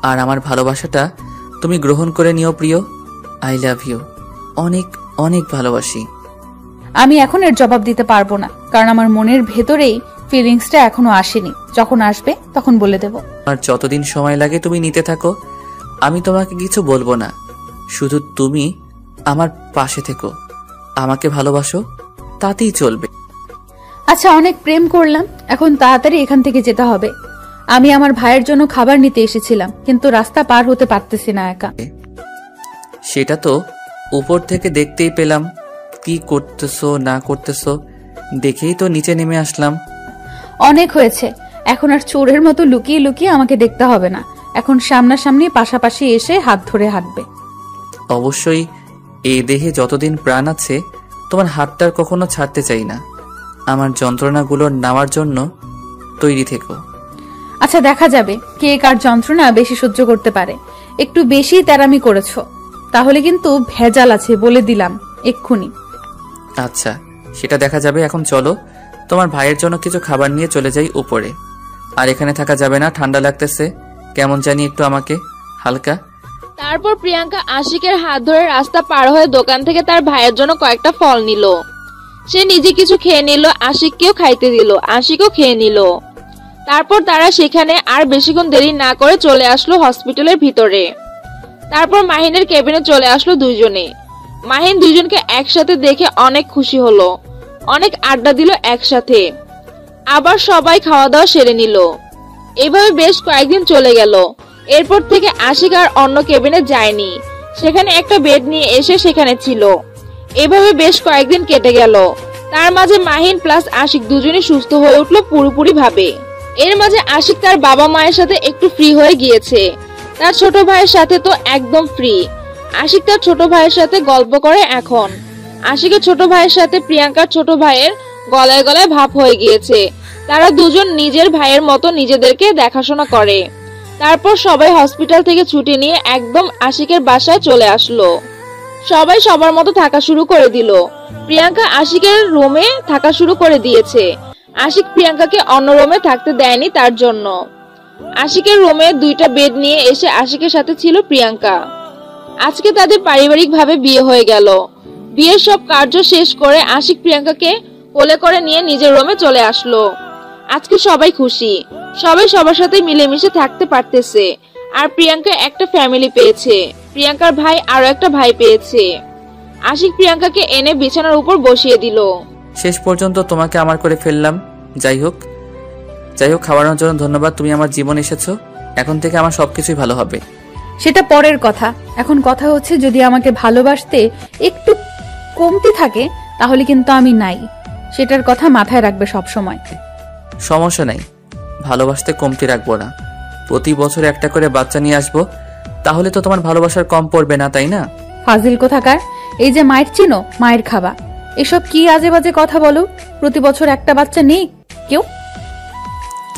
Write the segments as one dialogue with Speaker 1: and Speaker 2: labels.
Speaker 1: আর আমার ভালোবাসাটা তুমি গ্রহণ করে নিও প্রিয়। আই লাভ ইউ, অনেক অনেক ভালোবাসি।
Speaker 2: আমি এখন এর জবাব দিতে পারবো না, কারণ আমার মনের ভেতরেই ফিলিংসটা এখনো আসেনি। যখন আসবে তখন বলে দেব।
Speaker 1: আর যতদিন সময় লাগে তুমি নিতে থাকো, আমি তোমাকে কিছু বলবো না। শুধু তুমি আমার পাশে থেকো, আমাকে ভালোবাসো, তাতেই চলবে।
Speaker 2: আচ্ছা, অনেক প্রেম করলাম, এখন তাড়াতাড়ি এখান থেকে যেতে হবে। আমি আমার ভাইয়ের জন্য খাবার নিতে এসেছিলাম, কিন্তু রাস্তা পার হতে পারতেছি না একা।
Speaker 1: সেটা তো উপর থেকে দেখতেই পেলাম, কি করতেছো না করতেছো, দেখেই তো নিচে নেমে আসলাম।
Speaker 2: অনেক হয়েছে, এখন আর চোরের মতো লুকিয়ে লুকিয়ে আমাকে দেখতে হবে না। এখন সামনাসামনি পাশাপাশি এসে হাত ধরে হাঁটবে।
Speaker 1: অবশ্যই, এই দেহে যতদিন প্রাণ আছে তোমার হাতটার কখনো ছাড়তে চাই না। আমার যন্ত্রণাগুলোর নেওয়ার জন্য তৈরি থেকো।
Speaker 2: আচ্ছা, দেখা যাবে কে কার যন্ত্রণা বেশি সহ্য করতে পারে। একটু বেশি তেরামি করেছো, তাহলে কিন্তু ভেজাল আছে বলে দিলাম এক্ষুনি।
Speaker 1: আচ্ছা, সেটা দেখা যাবে। এখন চলো, তোমার ভাইয়ের জন্য কিছু খাবার নিয়ে চলে যাই উপরে। আর এখানে থাকা যাবে না, ঠান্ডা লাগতেছে কেমন জানি একটু আমাকে, হালকা।
Speaker 3: তারপর প্রিয়াঙ্কা আশিকের হাত ধরে রাস্তা পার হয়ে দোকান থেকে তার ভাইয়ের জন্য কয়েকটা ফল নিল। সে নিজে কিছু খেয়ে নিল, আশিককেও খাইতে দিল, আশিকও খেয়ে নিল। তারপর তারা সেখানে আর বেশিক্ষণ দেরি না করে চলে আসলো হসপিটালের ভিতরে। তারপর মাহিনের কেবিনে চলে আসলো দুইজনে। মাহিন দুইজনকে একসাথে দেখে অনেক খুশি হলো, অনেক আড্ডা দিল একসাথে। আবার সবাই খাওয়া দাওয়া সেরে নিল। এভাবে বেশ কয়েকদিন চলে গেল। এরপর থেকে আশিক আর অন্য কেবিনে যায়নি, সেখানে একটা বেড নিয়ে এসে সেখানে ছিল। এভাবে বেশ কয়েকদিন কেটে গেল। তার মাঝে মাহিন প্লাস আশিক দুজনই সুস্থ হয়ে উঠলো পুরোপুরি ভাবে। এর মাঝে আশিক তার বাবা মায়ের সাথে একটু ফ্রি হয়ে গিয়েছে। তার ছোট ভাইয়ের সাথে তো একদম ফ্রি। আশিক তার ছোট ভাইয়ের সাথে গল্প করে এখন। আশিকের ছোট ভাইয়ের সাথে প্রিয়াঙ্কার ছোট ভাইয়ের গলায় গলায় ভাব হয়ে গিয়েছে। তারা দুজন নিজের ভাইয়ের মতো নিজেদেরকে দেখাশোনা করে। তারপর সবাই হসপিটাল থেকে ছুটি নিয়ে একদম আশিকের বাসায় চলে আসলো। সবাই সবার মতো থাকা শুরু করে দিল। প্রিয়াঙ্কা আশিকের রুমে থাকা শুরু করে দিয়েছে। আশিক প্রিয়াঙ্কাকে অন্য রুমে থাকতে দেয়নি তার জন্য। আশিকের রুমে দুইটা বেড নিয়ে এসে আশিকের সাথে ছিল প্রিয়াঙ্কা। আজকে তাদের পারিবারিকভাবে বিয়ে হয়ে গেল। বিয়ের সব কার্য শেষ করে আশিক প্রিয়াঙ্কাকে কোলে করে নিয়ে নিজের রুমে চলে আসলো। আজকে সবাই খুশি, সবাই সবার সাথে মিলেমিশে থাকতে পারতেছে। আর প্রিয়াঙ্কা একটা ফ্যামিলি পেয়েছে, প্রিয়াঙ্কার ভাই আরো একটা ভাই পেয়েছে। আশিক প্রিয়াঙ্কাকে এনে বিছানার উপর বসিয়ে দিল।
Speaker 1: শেষ পর্যন্ত তোমাকে আমার করে ফেললাম। যাই হোক, খাওয়ানোর জন্য ধন্যবাদ। তুমি আমার জীবন এসেছো, এখন থেকে আমার সবকিছুই ভালো হবে।
Speaker 2: সেটা পরের কথা। এখন কথা হচ্ছে, যদি আমাকে ভালোবাসতে একটু কমতি থাকে তাহলে কিন্তু আমি নাই। সেটার কথা মাথায় রাখবে সব সময়।
Speaker 1: সমস্যা নাই, ভালোবাসতে কমতি রাখবো না। প্রতি বছর একটা করে বাচ্চা নিয়ে আসবো, তাহলে তো তোমার ভালোবাসার কম পড়বে না, তাই না?
Speaker 2: ফাজিল কোথাকার। এই যে মায়ের চিনো, মায়ের খাবা, এসব কি আজে বাজে কথা বলো। প্রতি বছর একটা বাচ্চা নেই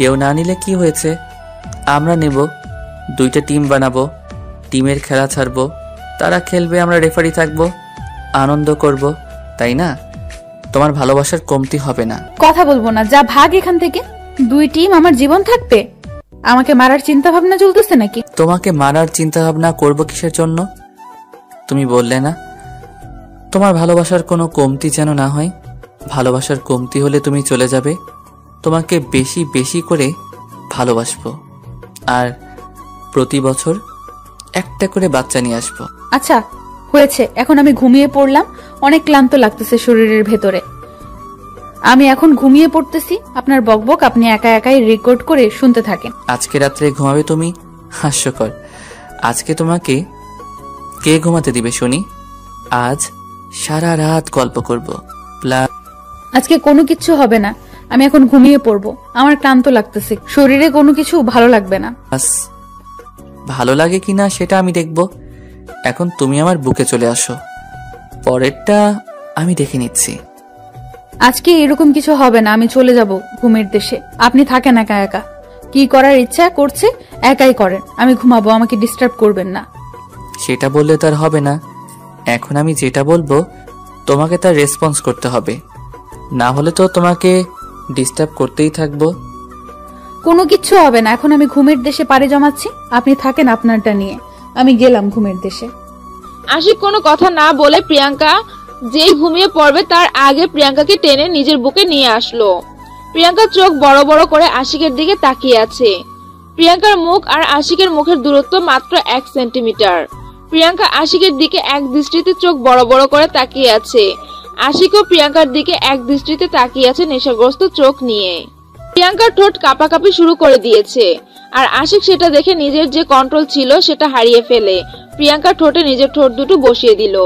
Speaker 1: কেউ না নিলে কি হয়েছে, আমরা নেব। দুইটা টিম বানাবো, টিমের খেলা ছাড়বো, তারা খেলবে, আমরা রেফারি থাকবো, আনন্দ করব, তাই না? তোমার ভালোবাসার কমতি হবে না।
Speaker 2: কথা বলবো না, যা ভাগ এখান থেকে। দুই টিম আমার জীবন থাকবে? আমাকে মারার চিন্তা ভাবনা চলতেছে নাকি?
Speaker 1: তোমাকে মারার চিন্তা ভাবনা করবো কিসের জন্য? তুমি বললে না তোমার ভালোবাসার কোনো কমতি যেন না হয়। ভালোবাসার কমতি হলে তুমি চলে যাবে। তোমাকে বেশি বেশি করে ভালোবাসবো, আর প্রতি বছর একটা করে বাচ্চা নিয়ে আসবো।
Speaker 2: আচ্ছা হয়েছে, এখন আমি ঘুমিয়ে পড়লাম। অনেক ক্লান্ত লাগতেছে শরীরের ভেতরে। আমি এখন ঘুমিয়ে পড়তেছি। আপনার বকবক আপনি একা একাই রেকর্ড করে শুনতে থাকেন।
Speaker 1: আজকে রাত্রে ঘুমাবে তুমি? হাস্যকর। আজকে তোমাকে কে ঘুমাতে দিবে শুনি? আজ সারা রাত গল্প করব।
Speaker 2: আজকে কোনো কিছু হবে না, আমি এখন ঘুমিয়ে পড়বো। আমার ক্লান্ত লাগতেছে, শরীরে কোনো কিছু ভালো লাগবে না।
Speaker 1: ভালো লাগে কিনা সেটা আমি দেখব। এখন তুমি আমার বুকে চলে আসো, পরেরটা আমি দেখে নিচ্ছি।
Speaker 2: আজকে এরকম কিছু হবে না, আমি চলে যাব ঘুমের দেশে। আপনি থাকেন একা একা, কি করার ইচ্ছা করছে একাই করেন। আমি ঘুমাবো, আমাকে ডিস্টার্ব করবেন না।
Speaker 1: সেটা বললে তার হবে না। এখন আমি যেটা বলবো তোমাকে তার রেসপন্স করতে হবে, না হলে তো তোমাকে ডিস্টার্ব করতেই থাকবো।
Speaker 2: কোনো কিচ্ছু হবে না, এখন আমি ঘুমের দেশে পাড়ি জমাচ্ছি, আপনি থাকেন আপনারটা নিয়ে, আমি গেলাম ঘুমের দেশে।
Speaker 3: আশিক কোনো কথা না বলে প্রিয়াঙ্কা যেই ঘুমিয়ে পড়বে তার আগে প্রিয়াঙ্কাকে টেনে নিজের বুকে নিয়ে আসলো। প্রিয়াঙ্কা চোখ বড় বড় করে আশিকের দিকে তাকিয়ে আছে। প্রিয়াঙ্কার মুখ আর আশিকের মুখের দূরত্ব মাত্র 1 সেন্টিমিটার। প্রিয়াঙ্কা আশিকের দিকে এক দৃষ্টিতে চোখ বড় বড় করে তাকিয়ে আছে। আশিকও প্রিয়াঙ্কার দিকে এক দৃষ্টিতে তাকিয়ে আছে নেশাগ্রস্ত চোখ নিয়ে। প্রিয়াঙ্কার ঠোঁট কাঁপাকাঁপি শুরু করে দিয়েছে, আর আশিক সেটা দেখে নিজের যে কন্ট্রোল ছিল সেটা হারিয়ে ফেলে প্রিয়াঙ্কার ঠোঁটে নিজের ঠোঁট দুটো বসিয়ে দিল।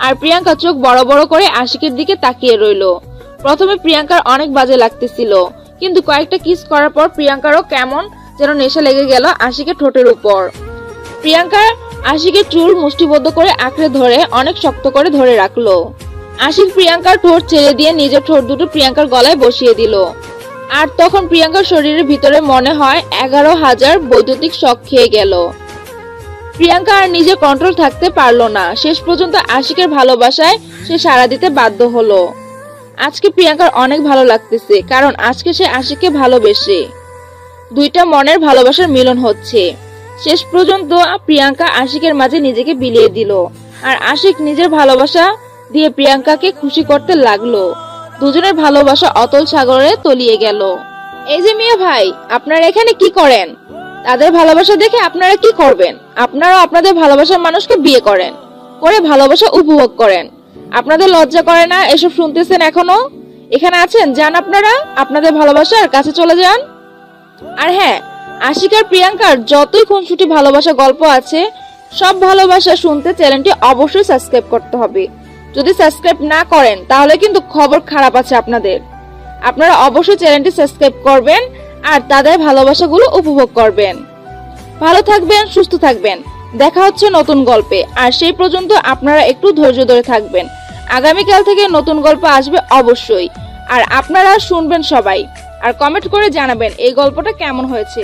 Speaker 3: আর প্রিয়াঙ্কা চোখ বড় বড় করে আশিকের দিকে তাকিয়ে রইল। প্রথমে প্রিয়াঙ্কার অনেক বাজে লাগতেছিল, কিন্তু কয়েকটা কিস করার পর প্রিয়াঙ্কারও কেমন যেন নেশা লেগে গেল আশিকের ঠোঁটের উপর। প্রিয়াঙ্কা আশিকের চুল মুষ্টিবদ্ধ করে আঁকড়ে ধরে অনেক শক্ত করে ধরে রাখলো। আশিক প্রিয়াঙ্কার ঠোঁট ছেড়ে দিয়ে নিজের ঠোঁট দুটো প্রিয়াঙ্কার গলায় বসিয়ে দিল। আর তখন প্রিয়াঙ্কার শরীরের ভিতরে মনে হয় 11,000 বৈদ্যুতিক শক খেয়ে গেল। প্রিয়াঙ্কা আর নিজের কন্ট্রোল থাকতে পারলো না। শেষ পর্যন্ত আশিকের ভালোবাসায় সে সাড়া দিতে বাধ্য হলো। আজকে প্রিয়াঙ্কার অনেক ভালো লাগতেছে, কারণ আজকে সে আশিককে ভালোবেসে দুইটা মনের ভালোবাসার মিলন হচ্ছে। শেষ পর্যন্ত প্রিয়াঙ্কা আশিকের মাঝে নিজেকে বিলিয়ে দিল, আর আশিক নিজের ভালোবাসা দিয়ে প্রিয়াঙ্কাকে খুশি করতে লাগলো। দুজনের ভালোবাসা অতল সাগরে তলিয়ে গেল। এই যে মিয়া ভাই, আপনারা এখানে কি করেন? তাদের ভালোবাসা দেখে আপনারা কি করবেন? আপনারাও আপনাদের ভালোবাসার মানুষকে বিয়ে করেন, করে ভালোবাসা উপভোগ করেন। আপনাদের লজ্জা করে না এসব শুনতেছেন এখনো? এখানে আছেন, যান আপনারা আপনাদের ভালোবাসার কাছে চলে যান। আর হ্যাঁ, আশিক আর প্রিয়াঙ্কার যতই খুনসুটি ভালোবাসা গল্প আছে, সব ভালোবাসা শুনতে চ্যানেলটি অবশ্যই সাবস্ক্রাইব করতে হবে। যদি সাবস্ক্রাইব না করেন তাহলে কিন্তু খবর খারাপ আছে আপনাদের। আপনারা অবশ্যই চ্যানেলটি সাবস্ক্রাইব করবেন আর তাদের ভালোবাসাগুলো উপভোগ করবেন। ভালো থাকবেন, সুস্থ থাকবেন। দেখা হচ্ছে নতুন গল্পে, আর সেই পর্যন্ত আপনারা একটু ধৈর্য ধরে থাকবেন। আগামীকাল থেকে নতুন গল্প আসবে অবশ্যই, আর আপনারা শুনবেন সবাই, আর কমেন্ট করে জানাবেন এই গল্পটা কেমন হয়েছে।